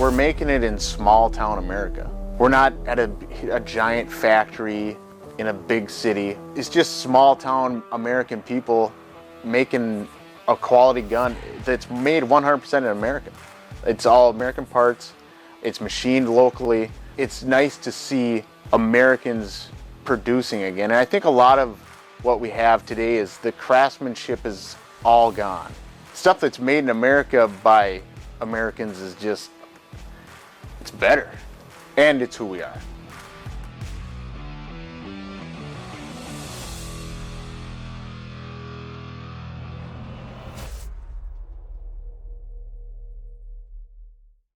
we're making it in small town America. We're not at a giant factory in a big city. It's just small town American people making a quality gun that's made 100% in America. It's all American parts. It's machined locally. It's nice to see Americans producing again. And I think a lot of what we have today is the craftsmanship is all gone. Stuff that's made in America by Americans is just, it's better. And it's who we are.